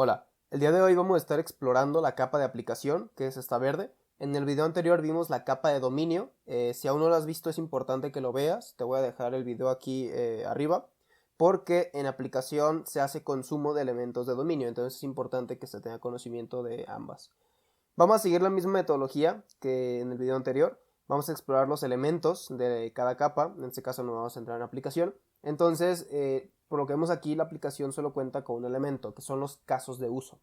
Hola, el día de hoy vamos a estar explorando la capa de aplicación, que es esta verde. En el video anterior vimos la capa de dominio. Si aún no lo has visto es importante que lo veas. Te voy a dejar el video aquí arriba, porque en aplicación se hace consumo de elementos de dominio, entonces es importante que se tenga conocimiento de ambas. Vamos a seguir la misma metodología que en el video anterior. Vamos a explorar los elementos de cada capa. En este caso nos vamos a centrar en aplicación. Entonces, por lo que vemos aquí, la aplicación solo cuenta con un elemento, que son los casos de uso.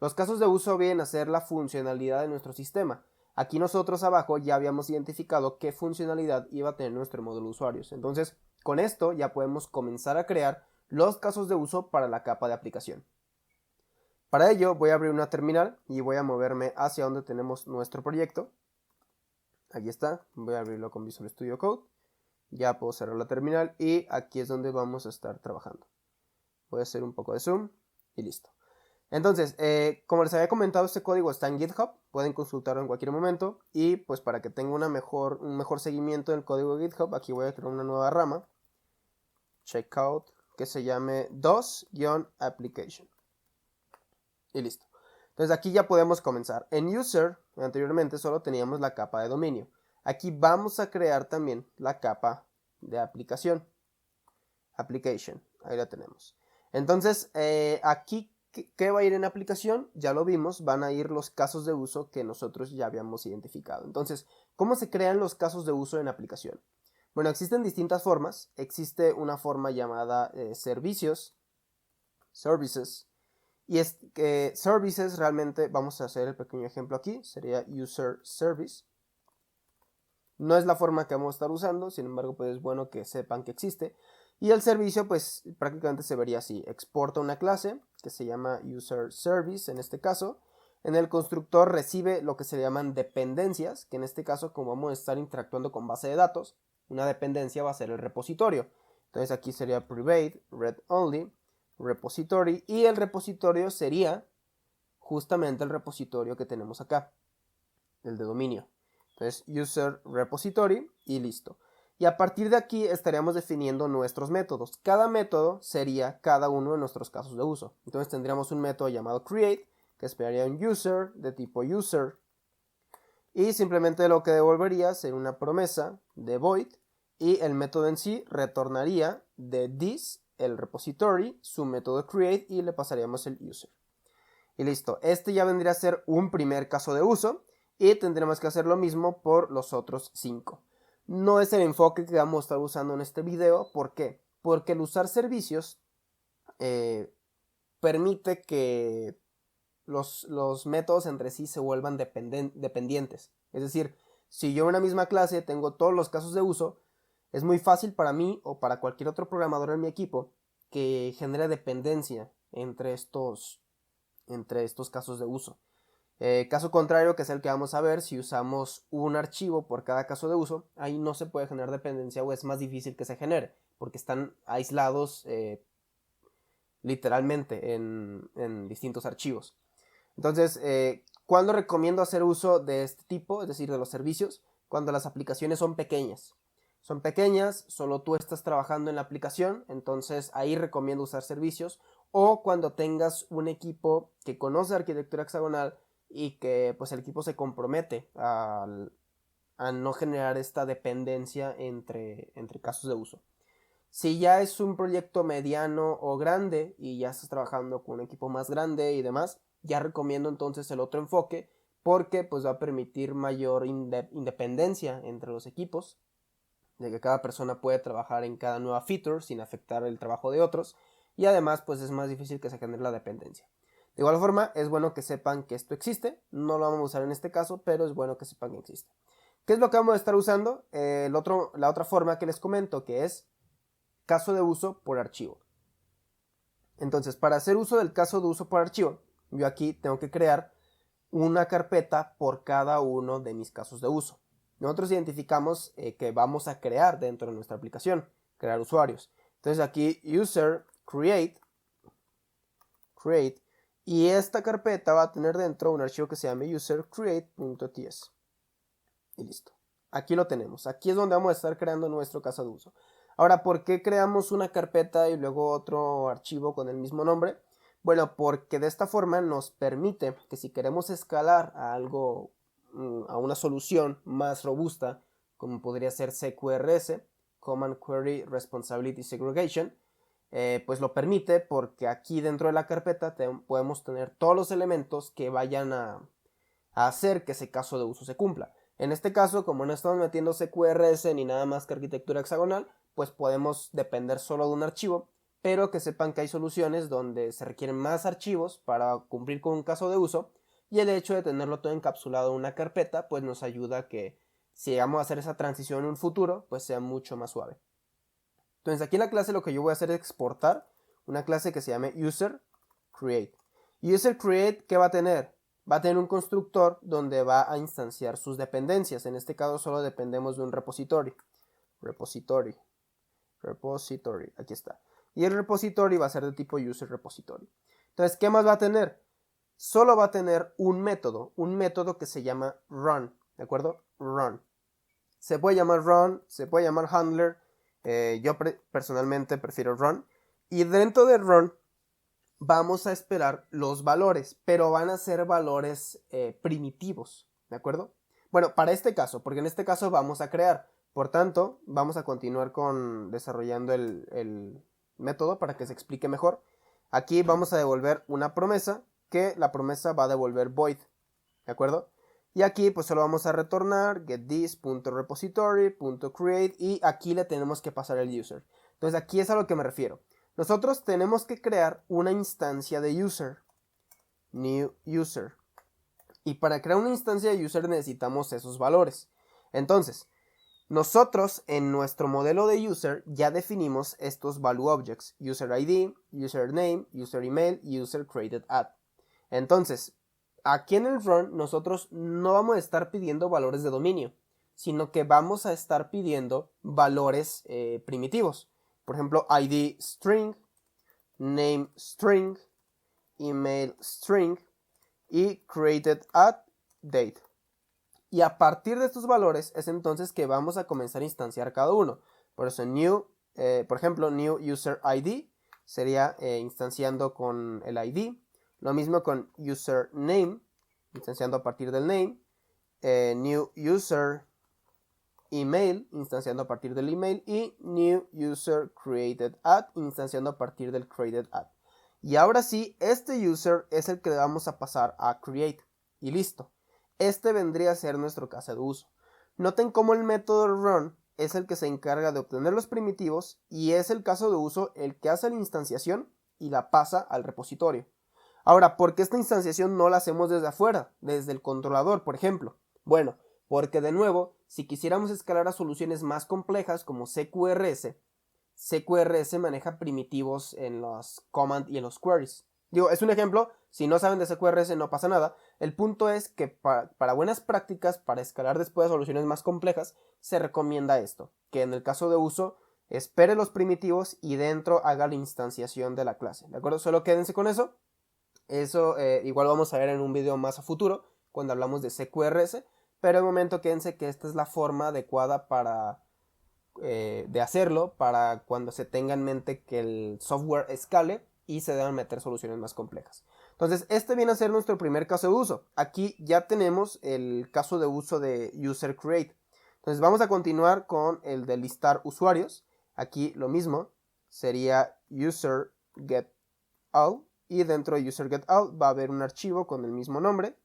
Los casos de uso vienen a ser la funcionalidad de nuestro sistema. Aquí nosotros abajo ya habíamos identificado qué funcionalidad iba a tener nuestro módulo de usuarios. Entonces, con esto ya podemos comenzar a crear los casos de uso para la capa de aplicación. Para ello voy a abrir una terminal y voy a moverme hacia donde tenemos nuestro proyecto. Aquí está, voy a abrirlo con Visual Studio Code. Ya puedo cerrar la terminal y aquí es donde vamos a estar trabajando. Voy a hacer un poco de zoom y listo. Entonces, como les había comentado, este código está en GitHub, pueden consultarlo en cualquier momento y pues para que tenga un mejor seguimiento del código de GitHub, aquí voy a crear una nueva rama, checkout, que se llame dos-application. Y listo. Entonces aquí ya podemos comenzar. En user, anteriormente solo teníamos la capa de dominio. Aquí vamos a crear también la capa de aplicación. Application, ahí la tenemos. Entonces aquí, ¿qué va a ir en aplicación? Ya lo vimos, van a ir los casos de uso que nosotros ya habíamos identificado. Entonces, ¿cómo se crean los casos de uso en aplicación? Bueno, existen distintas formas. Existe una forma llamada servicios, services. Y es que services realmente, vamos a hacer el pequeño ejemplo aquí, sería user service. No es la forma que vamos a estar usando, sin embargo, pues es bueno que sepan que existe. Y el servicio, pues prácticamente se vería así. Exporta una clase que se llama user service en este caso. En el constructor recibe lo que se llaman dependencias, que en este caso, como vamos a estar interactuando con base de datos, una dependencia va a ser el repositorio. Entonces aquí sería private, read only, repository, y el repositorio sería justamente el repositorio que tenemos acá, el de dominio. Entonces user repository y listo. Y a partir de aquí estaríamos definiendo nuestros métodos. Cada método sería cada uno de nuestros casos de uso. Entonces tendríamos un método llamado create, que esperaría un user de tipo user, y simplemente lo que devolvería sería una promesa de void, y el método en sí retornaría de this, el repository, su método create, y le pasaríamos el user. Y listo, este ya vendría a ser un primer caso de uso y tendremos que hacer lo mismo por los otros 5. No es el enfoque que vamos a estar usando en este video. ¿Por qué? Porque el usar servicios permite que los métodos entre sí se vuelvan dependientes. Es decir, si yo en una misma clase tengo todos los casos de uso, es muy fácil para mí o para cualquier otro programador en mi equipo que genere dependencia entre estos casos de uso. Caso contrario, que es el que vamos a ver, si usamos un archivo por cada caso de uso, ahí no se puede generar dependencia o es más difícil que se genere, porque están aislados literalmente en distintos archivos. Entonces, ¿cuándo recomiendo hacer uso de este tipo, es decir, de los servicios? Cuando las aplicaciones son pequeñas. Son pequeñas, solo tú estás trabajando en la aplicación, entonces ahí recomiendo usar servicios. O cuando tengas un equipo que conoce arquitectura hexagonal y que pues el equipo se compromete a no generar esta dependencia entre casos de uso. Si ya es un proyecto mediano o grande y ya estás trabajando con un equipo más grande y demás, ya recomiendo entonces el otro enfoque, porque pues va a permitir mayor independencia entre los equipos, de que cada persona puede trabajar en cada nueva feature sin afectar el trabajo de otros, y además pues es más difícil que se genere la dependencia. De igual forma, es bueno que sepan que esto existe. No lo vamos a usar en este caso, pero es bueno que sepan que existe. ¿Qué es lo que vamos a estar usando? La otra forma que les comento, que es caso de uso por archivo. Entonces, para hacer uso del caso de uso por archivo, yo aquí tengo que crear una carpeta por cada uno de mis casos de uso. Nosotros identificamos que vamos a crear dentro de nuestra aplicación, crear usuarios. Entonces aquí user create, y esta carpeta va a tener dentro un archivo que se llame user_create.ts. Y listo. Aquí lo tenemos. Aquí es donde vamos a estar creando nuestro caso de uso. Ahora, ¿por qué creamos una carpeta y luego otro archivo con el mismo nombre? Bueno, porque de esta forma nos permite que si queremos escalar a algo, a una solución más robusta, como podría ser CQRS, Command Query Responsibility Segregation, pues lo permite porque aquí dentro de la carpeta podemos tener todos los elementos que vayan a hacer que ese caso de uso se cumpla. En este caso, como no estamos metiendo CQRS ni nada más que arquitectura hexagonal, pues podemos depender solo de un archivo, pero que sepan que hay soluciones donde se requieren más archivos para cumplir con un caso de uso, y el hecho de tenerlo todo encapsulado en una carpeta pues nos ayuda a que si llegamos a hacer esa transición en un futuro pues sea mucho más suave. Entonces aquí en la clase lo que yo voy a hacer es exportar una clase que se llame user_create. User_create, ¿qué va a tener? Va a tener un constructor donde va a instanciar sus dependencias. En este caso solo dependemos de un repository. Repository, aquí está. Y el repository va a ser de tipo user_repository. Entonces, ¿qué más va a tener? Solo va a tener un método que se llama run, ¿de acuerdo? Run. Se puede llamar run, se puede llamar handler. Yo personalmente prefiero run. Y dentro de run vamos a esperar los valores, pero van a ser valores primitivos, ¿de acuerdo? Bueno, para este caso, porque en este caso vamos a crear. Por tanto, vamos a continuar desarrollando el método para que se explique mejor. Aquí vamos a devolver una promesa, que la promesa va a devolver void, ¿de acuerdo? Y aquí pues solo vamos a retornar getThis.repository.create y aquí le tenemos que pasar el user. Entonces aquí es a lo que me refiero. Nosotros tenemos que crear una instancia de user, new user. Y para crear una instancia de user necesitamos esos valores. Entonces, nosotros en nuestro modelo de user ya definimos estos value objects, user ID, username, user email y user created at. Entonces, aquí en el run nosotros no vamos a estar pidiendo valores de dominio, sino que vamos a estar pidiendo valores primitivos. Por ejemplo, ID string, name string, email string y created at date. Y a partir de estos valores es entonces que vamos a comenzar a instanciar cada uno. Por eso por ejemplo, new user ID sería instanciando con el ID. Lo mismo con username, instanciando a partir del name. New user email, instanciando a partir del email. Y new user created at, instanciando a partir del created at. Y ahora sí, este user es el que le vamos a pasar a create. Y listo. Este vendría a ser nuestro caso de uso. Noten cómo el método run es el que se encarga de obtener los primitivos y es el caso de uso el que hace la instanciación y la pasa al repositorio. Ahora, ¿por qué esta instanciación no la hacemos desde afuera, desde el controlador, por ejemplo? Bueno, porque de nuevo, si quisiéramos escalar a soluciones más complejas como CQRS maneja primitivos en los command y en los queries. Digo, es un ejemplo, si no saben de CQRS no pasa nada. El punto es que para buenas prácticas, para escalar después a soluciones más complejas, se recomienda esto, que en el caso de uso espere los primitivos y dentro haga la instanciación de la clase, ¿de acuerdo? Solo quédense con eso. Eso igual vamos a ver en un video más a futuro, cuando hablamos de CQRS, pero de momento quédense que esta es la forma adecuada de hacerlo para cuando se tenga en mente que el software escale y se deban meter soluciones más complejas. Entonces, este viene a ser nuestro primer caso de uso. Aquí ya tenemos el caso de uso de user create. Entonces, vamos a continuar con el de listar usuarios. Aquí lo mismo, sería user get all y dentro de user get all va a haber un archivo con el mismo nombre,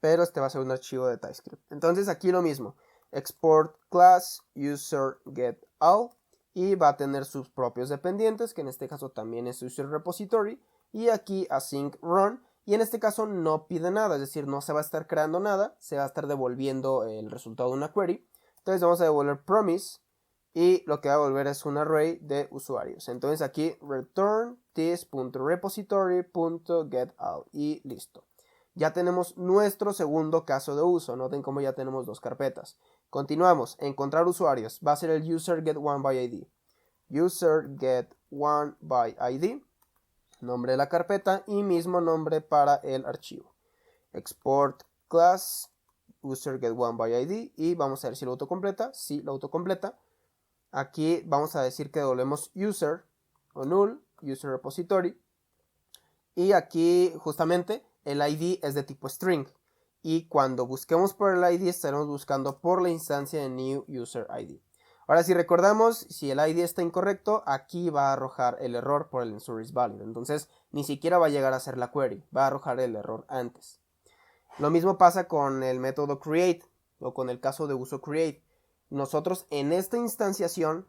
pero este va a ser un archivo de TypeScript. Entonces, aquí lo mismo. Export class user get all y va a tener sus propios dependientes, que en este caso también es user repository, y aquí async run, y en este caso no pide nada, es decir, no se va a estar creando nada, se va a estar devolviendo el resultado de una query. Entonces vamos a devolver promise y lo que va a devolver es un array de usuarios. Entonces aquí return this.repository.getAll y listo. Ya tenemos nuestro segundo caso de uso. Noten cómo ya tenemos dos carpetas. Continuamos. Encontrar usuarios. Va a ser el user get one by ID. User get one by ID. Nombre de la carpeta y mismo nombre para el archivo. Export class user get one by ID y vamos a ver si lo autocompleta. Sí, lo autocompleta. Aquí vamos a decir que devolvemos user o null, user repository. Y aquí justamente el ID es de tipo string. Y cuando busquemos por el ID estaremos buscando por la instancia de new user ID. Ahora si recordamos, si el ID está incorrecto, aquí va a arrojar el error por el insert is valid. Entonces ni siquiera va a llegar a ser la query, va a arrojar el error antes. Lo mismo pasa con el método create o con el caso de uso create. Nosotros en esta instanciación,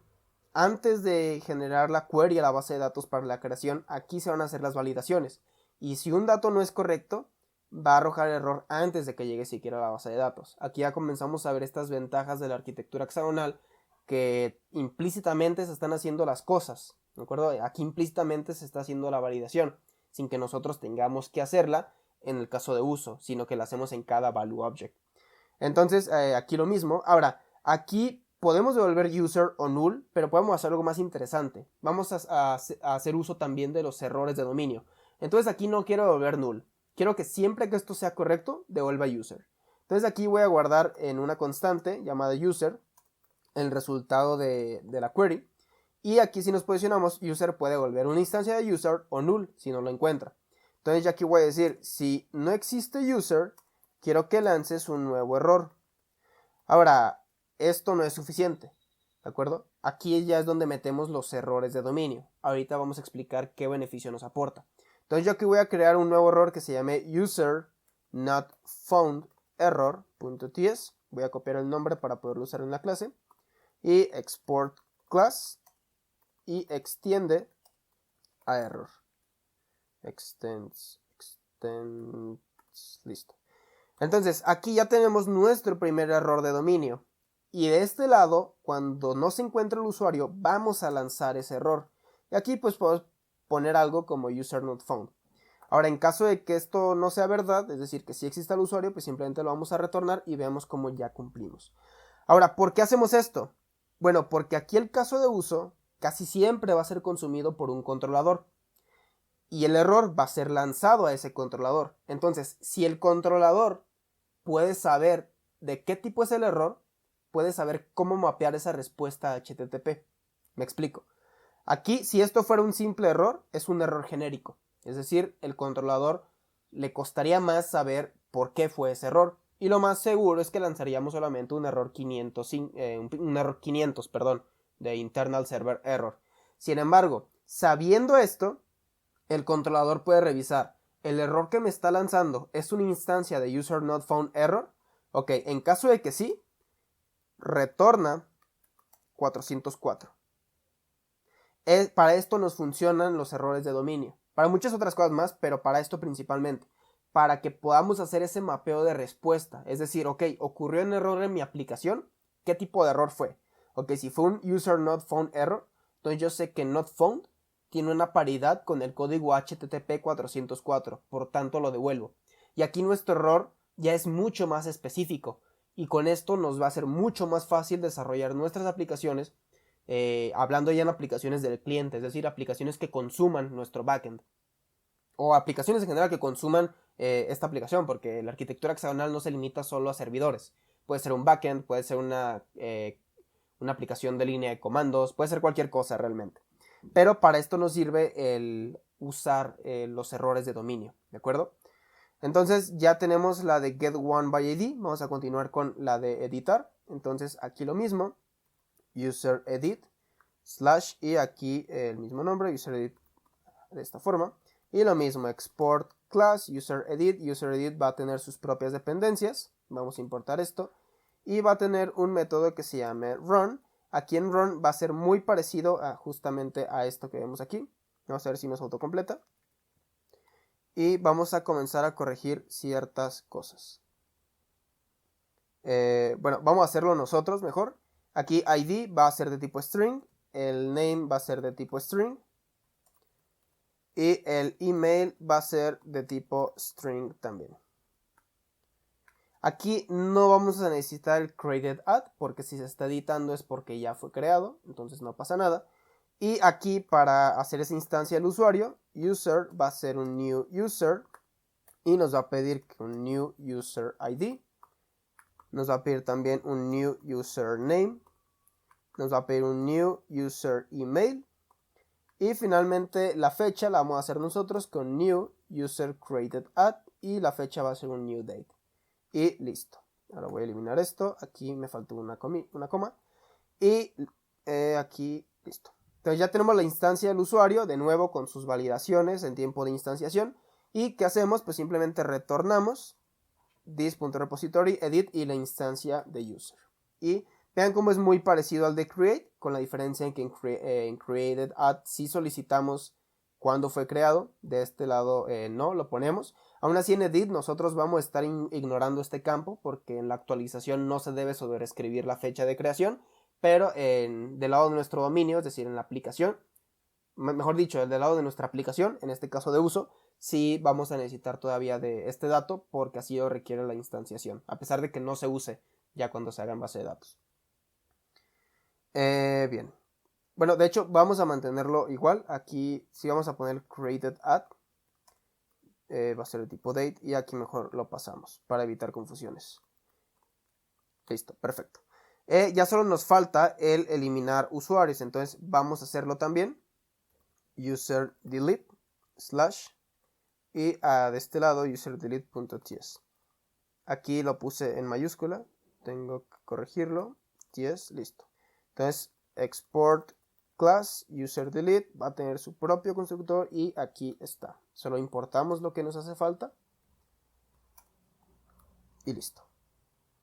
antes de generar la query a la base de datos para la creación, aquí se van a hacer las validaciones. Y si un dato no es correcto, va a arrojar error antes de que llegue siquiera a la base de datos. Aquí ya comenzamos a ver estas ventajas de la arquitectura hexagonal, que implícitamente se están haciendo las cosas, ¿de acuerdo? Aquí implícitamente se está haciendo la validación, sin que nosotros tengamos que hacerla en el caso de uso, sino que la hacemos en cada value object. Entonces, aquí lo mismo. Ahora, aquí podemos devolver user o null, pero podemos hacer algo más interesante. Vamos a hacer uso también de los errores de dominio. Entonces aquí no quiero devolver null. Quiero que siempre que esto sea correcto, devuelva user. Entonces aquí voy a guardar en una constante llamada user el resultado de la query. Y aquí si nos posicionamos, user puede devolver una instancia de user o null si no lo encuentra. Entonces ya aquí voy a decir, si no existe user, quiero que lances un nuevo error. Ahora, esto no es suficiente, ¿de acuerdo? Aquí ya es donde metemos los errores de dominio. Ahorita vamos a explicar qué beneficio nos aporta. Entonces yo aquí voy a crear un nuevo error que se llame user not found error.ts. Voy a copiar el nombre para poderlo usar en la clase. Y export class y extiende a error. Extends, listo. Entonces aquí ya tenemos nuestro primer error de dominio. Y de este lado, cuando no se encuentra el usuario, vamos a lanzar ese error. Y aquí pues podemos poner algo como user not found. Ahora, en caso de que esto no sea verdad, es decir, que sí exista el usuario, pues simplemente lo vamos a retornar y veamos cómo ya cumplimos. Ahora, ¿por qué hacemos esto? Bueno, porque aquí el caso de uso casi siempre va a ser consumido por un controlador. Y el error va a ser lanzado a ese controlador. Entonces, si el controlador puede saber de qué tipo es el error, puede saber cómo mapear esa respuesta a HTTP. Me explico. Aquí, si esto fuera un simple error, es un error genérico. Es decir, el controlador le costaría más saber por qué fue ese error. Y lo más seguro es que lanzaríamos solamente un error 500, de internal server error. Sin embargo, sabiendo esto, el controlador puede revisar, ¿el error que me está lanzando es una instancia de user not found error? Ok, en caso de que sí, retorna 404. Para esto nos funcionan los errores de dominio. Para muchas otras cosas más, pero para esto principalmente. Para que podamos hacer ese mapeo de respuesta. Es decir, ok, ocurrió un error en mi aplicación. ¿Qué tipo de error fue? Ok, si fue un user not found error, entonces yo sé que not found tiene una paridad con el código HTTP 404. Por tanto, lo devuelvo. Y aquí nuestro error ya es mucho más específico. Y con esto nos va a ser mucho más fácil desarrollar nuestras aplicaciones. Hablando ya en aplicaciones del cliente, es decir, aplicaciones que consuman nuestro backend o aplicaciones en general que consuman esta aplicación, porque la arquitectura hexagonal no se limita solo a servidores. Puede ser un backend, puede ser una aplicación de línea de comandos, puede ser cualquier cosa realmente. Pero para esto nos sirve el usar los errores de dominio, ¿de acuerdo? Entonces ya tenemos la de getOneById. Vamos a continuar con la de editar. Entonces aquí lo mismo, user edit / y aquí el mismo nombre, user edit, de esta forma. Y lo mismo, export class user edit va a tener sus propias dependencias. Vamos a importar esto y va a tener un método que se llame run. Aquí en run va a ser muy parecido justamente a esto que vemos aquí. Vamos a ver si nos autocompleta. Y vamos a comenzar a corregir ciertas cosas. Bueno, vamos a hacerlo nosotros mejor. Aquí ID va a ser de tipo string, el name va a ser de tipo string y el email va a ser de tipo string también. Aquí no vamos a necesitar el created at porque si se está editando es porque ya fue creado, entonces no pasa nada. Y aquí para hacer esa instancia del usuario, user va a ser un new user y nos va a pedir un new user ID. Nos va a pedir también un new username. Nos va a pedir un new user email. Y finalmente la fecha la vamos a hacer nosotros con new user created at y la fecha va a ser un new date. Y listo. Ahora voy a eliminar esto. Aquí me faltó una coma. Y aquí, listo. Entonces ya tenemos la instancia del usuario, de nuevo con sus validaciones en tiempo de instanciación. ¿Y qué hacemos? Pues simplemente retornamos this.repository, edit y la instancia de user. Y vean cómo es muy parecido al de create, con la diferencia en que en created add sí solicitamos cuándo fue creado. De este lado no lo ponemos. Aún así en edit nosotros vamos a estar ignorando este campo porque en la actualización no se debe sobreescribir la fecha de creación. Pero del lado de nuestro dominio, es decir, en la aplicación, mejor dicho, del lado de nuestra aplicación, en este caso de uso, sí vamos a necesitar todavía de este dato porque así lo requiere la instanciación, a pesar de que no se use ya cuando se haga en base de datos. Bien. Bueno, de hecho, vamos a mantenerlo igual. Aquí sí vamos a poner created at. Va a ser el tipo date y aquí mejor lo pasamos para evitar confusiones. Listo, perfecto. Ya solo nos falta el eliminar usuarios, entonces vamos a hacerlo también. User delete slash y de este lado user delete.ts. Aquí lo puse en mayúscula, tengo que corregirlo. ts, listo. Entonces export class user delete va a tener su propio constructor y aquí está. Solo importamos lo que nos hace falta y listo.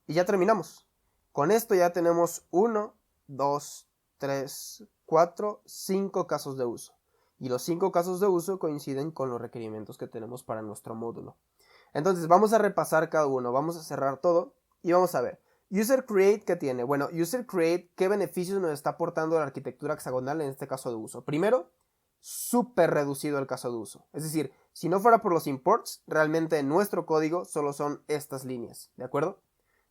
Y ya terminamos. Con esto ya tenemos 1, 2, 3, 4, 5 casos de uso. Y los 5 casos de uso coinciden con los requerimientos que tenemos para nuestro módulo. Entonces vamos a repasar cada uno, vamos a cerrar todo y vamos a ver. User Create, ¿qué tiene? Bueno, User Create, ¿qué beneficios nos está aportando la arquitectura hexagonal en este caso de uso? Primero, súper reducido el caso de uso. Es decir, si no fuera por los imports, realmente en nuestro código solo son estas líneas, ¿de acuerdo?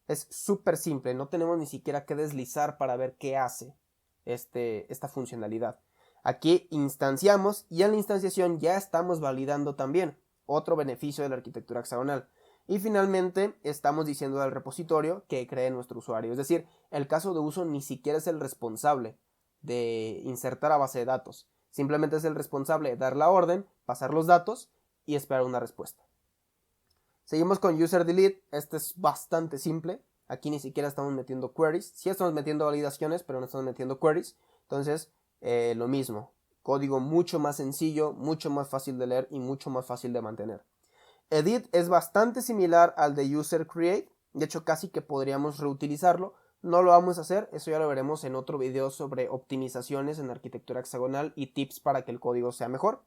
Es súper simple, no tenemos ni siquiera que deslizar para ver qué hace esta funcionalidad. Aquí instanciamos y en la instanciación ya estamos validando también otro beneficio de la arquitectura hexagonal. Y finalmente estamos diciendo al repositorio que cree nuestro usuario. Es decir, el caso de uso ni siquiera es el responsable de insertar a base de datos. Simplemente es el responsable de dar la orden, pasar los datos y esperar una respuesta. Seguimos con user delete. Este es bastante simple. Aquí ni siquiera estamos metiendo queries. Sí estamos metiendo validaciones, pero no estamos metiendo queries. Entonces, lo mismo. Código mucho más sencillo, mucho más fácil de leer y mucho más fácil de mantener. Edit es bastante similar al de user create. De hecho, casi que podríamos reutilizarlo. No lo vamos a hacer. Eso ya lo veremos en otro video sobre optimizaciones en arquitectura hexagonal y tips para que el código sea mejor.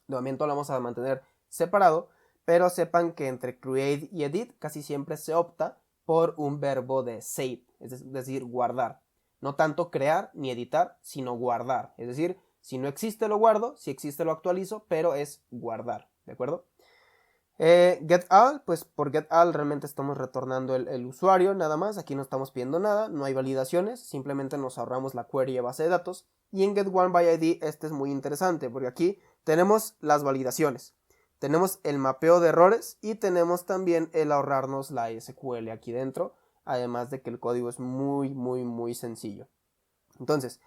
De momento lo vamos a mantener separado. Pero sepan que entre create y edit casi siempre se opta por un verbo de save, es decir, guardar. No tanto crear ni editar, sino guardar. Es decir, si no existe lo guardo, si existe lo actualizo, pero es guardar, ¿de acuerdo? Get all, pues por get all realmente estamos retornando el usuario nada más. Aquí no estamos pidiendo nada, no hay validaciones, simplemente nos ahorramos la query de base de datos. Y en get one by id este es muy interesante porque aquí tenemos las validaciones. Tenemos el mapeo de errores y tenemos también el ahorrarnos la SQL aquí dentro, además de que el código es muy sencillo. Entonces,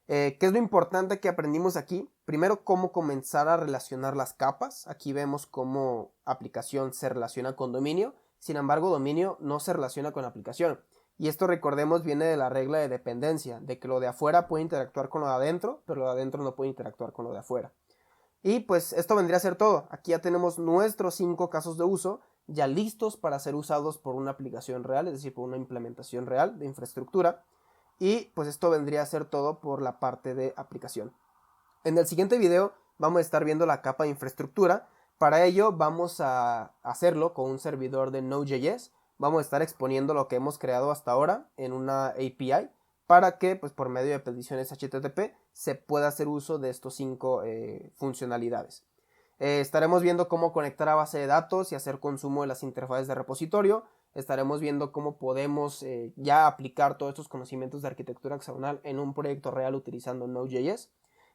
¿qué es lo importante que aprendimos aquí? Primero, cómo comenzar a relacionar las capas. Aquí vemos cómo aplicación se relaciona con dominio, sin embargo, dominio no se relaciona con aplicación. Y esto, recordemos, viene de la regla de dependencia, de que lo de afuera puede interactuar con lo de adentro, pero lo de adentro no puede interactuar con lo de afuera. Y pues esto vendría a ser todo. Aquí ya tenemos nuestros 5 casos de uso ya listos para ser usados por una aplicación real, es decir, por una implementación real de infraestructura. Y pues esto vendría a ser todo por la parte de aplicación. En el siguiente video vamos a estar viendo la capa de infraestructura. Para ello vamos a hacerlo con un servidor de Node.js. Vamos a estar exponiendo lo que hemos creado hasta ahora en una API, para que pues por medio de peticiones HTTP se pueda hacer uso de estos 5 funcionalidades. Estaremos viendo cómo conectar a base de datos y hacer consumo de las interfaces de repositorio. Estaremos viendo cómo podemos ya aplicar todos estos conocimientos de arquitectura hexagonal en un proyecto real utilizando Node.js.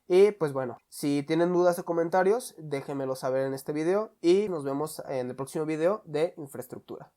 Y pues bueno, si tienen dudas o comentarios, déjenmelo saber en este video y nos vemos en el próximo video de infraestructura.